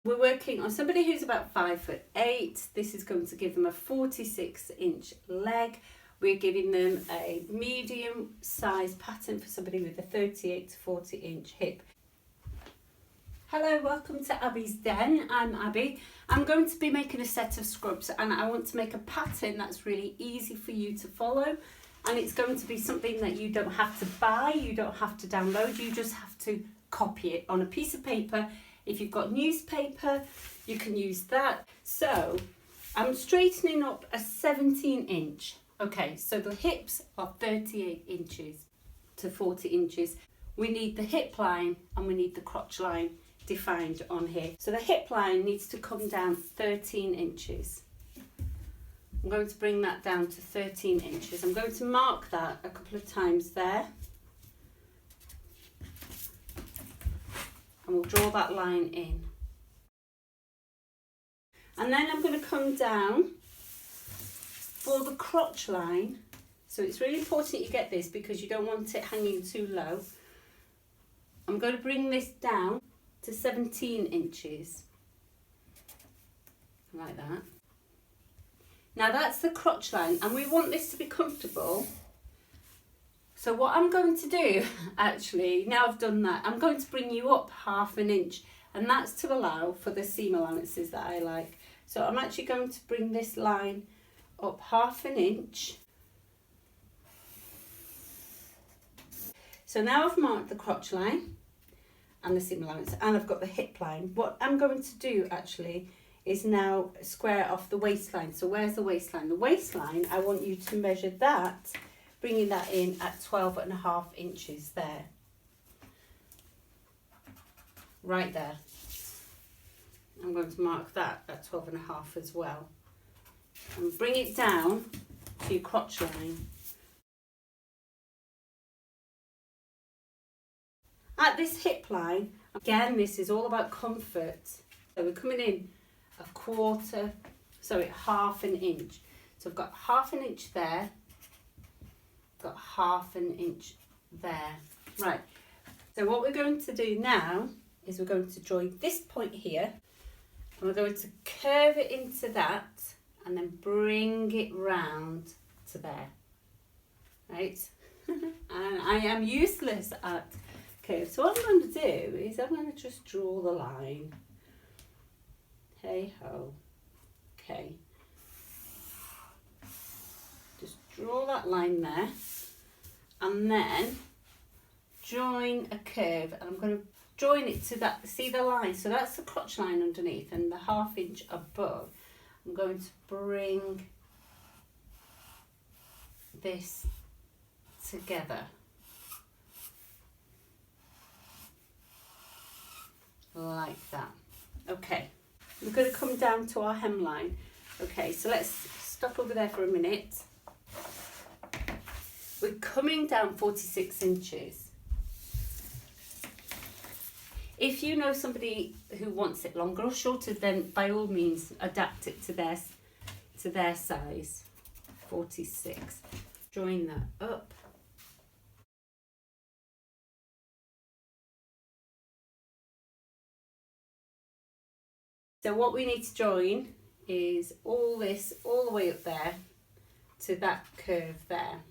We're working on somebody who's about 5'8". This is going to give them a 46-inch leg. We're giving them a medium size pattern for somebody with a 38 to 40-inch hip. Hello, welcome to Abby's Den. I'm Abby. I'm going to be making a set of scrubs and I want to make a pattern that's really easy for you to follow, and it's going to be something that you don't have to buy, you don't have to download, you just have to copy it on a piece of paper. If you've got newspaper, you can use that. So I'm straightening up a 17-inch. Okay, so the hips are 38 inches to 40 inches. We need the hip line and we need the crotch line defined on here. So the hip line needs to come down 13 inches. I'm going to bring that down to 13 inches. I'm going to mark that a couple of times there. And we'll draw that line in. And then I'm going to come down for the crotch line. So it's really important you get this because you don't want it hanging too low. I'm going to bring this down to 17 inches. Like that. Now that's the crotch line and we want this to be comfortable. So what I'm going to do, actually, now I've done that, I'm going to bring you up ½ an inch, and that's to allow for the seam allowances that I like. So I'm actually going to bring this line up ½ an inch. So now I've marked the crotch line and the seam allowance, and I've got the hip line. What I'm going to do, actually, is now square off the waistline. So where's the waistline? The waistline, I want you to measure that, bringing that in at 12.5 inches there. Right there. I'm going to mark that at 12.5 as well. And bring it down to your crotch line. At this hip line, again, this is all about comfort. So we're coming in ½ an inch. So I've got ½ an inch there. Got ½ an inch there. Right, so what we're going to do now is we're going to join this point here and we're going to curve it into that and then bring it round to there, right? And I am useless at curves, so what I'm going to do is I'm going to just draw the line. Hey ho, okay. Just draw that line there and then join a curve, and I'm going to join it to that, see the line, so that's the crotch line underneath, and the ½ inch above I'm going to bring this together like that. Okay, we're going to come down to our hemline. Okay, so let's stop over there for a minute. We're coming down 46 inches. If you know somebody who wants it longer or shorter, then by all means adapt it to their size. 46. Join that up. So what we need to join is all this all the way up there to that curve there.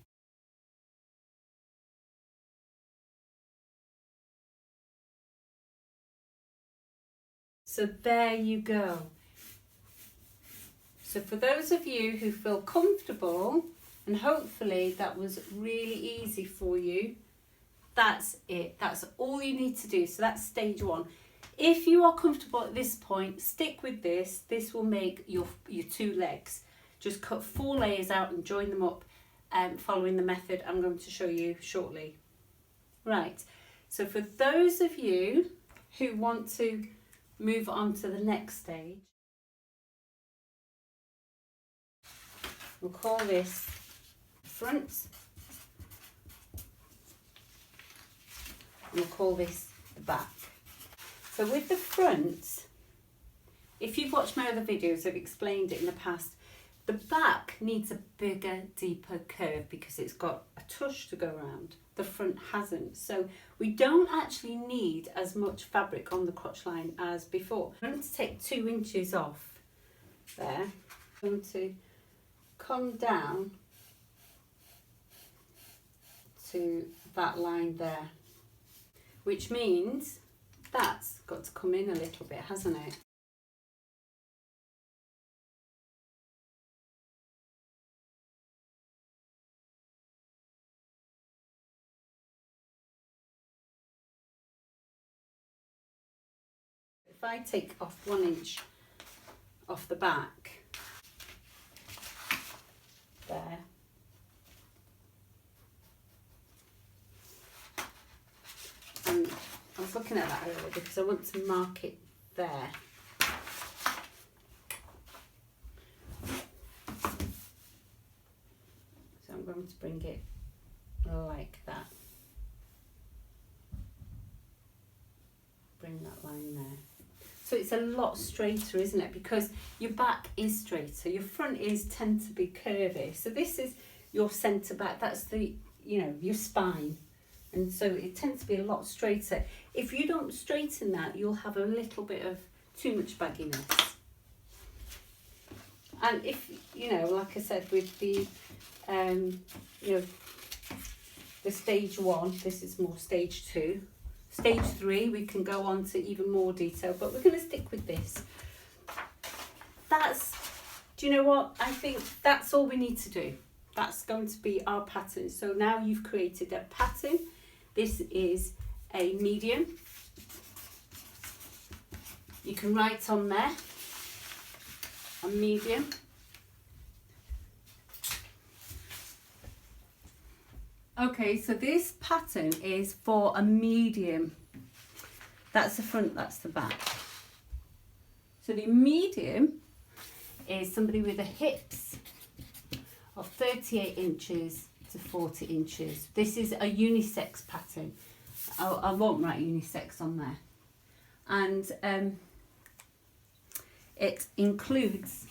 So there you go. So for those of you who feel comfortable, and hopefully that was really easy for you, that's it. That's all you need to do. So that's stage one. If you are comfortable at this point, stick with this. This will make your 2 legs. Just cut 4 layers out and join them up following the method I'm going to show you shortly. Right, so for those of you who want to move on to the next stage, we'll call this front, and we'll call this the back. So with the front, if you've watched my other videos, I've explained it in the past, The back needs a bigger, deeper curve because it's got a tush to go around. The front hasn't. So we don't actually need as much fabric on the crotch line as before. I'm going to take 2 inches off there. I'm going to come down to that line there, which means that's got to come in a little bit, hasn't it? If I take off 1 inch off the back there, and I was looking at that earlier because I want to mark it there. So I'm going to bring it like that. Bring that line there. So it's a lot straighter, isn't it? Because your back is straighter, your front ears tend to be curvy. So this is your centre back, that's the, you know, your spine. And so it tends to be a lot straighter. If you don't straighten that, you'll have a little bit of too much bagginess. And if, you know, like I said, with the, you know, the stage 1, this is more stage 2. Stage 3, we can go on to even more detail, but we're going to stick with this. That's, do you know what? I think that's all we need to do. That's going to be our pattern. So now you've created a pattern. This is a medium. You can write on there, a medium. Okay, so this pattern is for a medium. That's the front, that's the back. So the medium is somebody with the hips of 38 inches to 40 inches. This is a unisex pattern. I won't write unisex on there. And it includes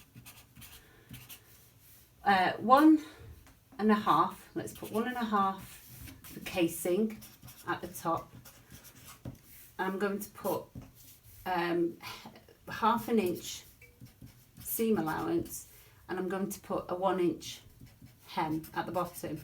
1.5, let's put 1.5 for casing at the top. I'm going to put 1/2 inch seam allowance, and I'm going to put a 1 inch hem at the bottom.